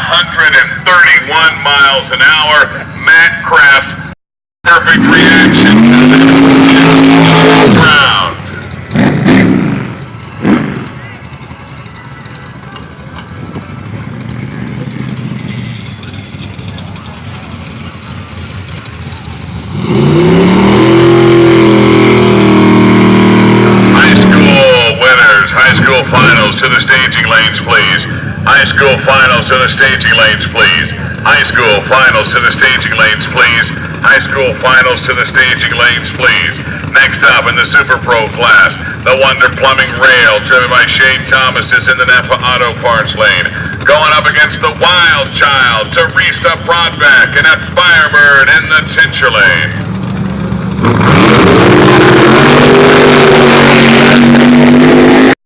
131 miles an hour. Matt Kraft, perfect reaction to the ground. High school winners, high school finals to the staging lanes, please. High school finals to the staging lanes, please. High school finals to the staging lanes, please. High school finals to the staging lanes, please. Next up in the Super Pro class, the Wonder Plumbing Rail, driven by Shane Thomas, is in the Napa Auto Parts lane. Going up against the Wild Child, Teresa Broadback, and at Firebird in the Tincher lane.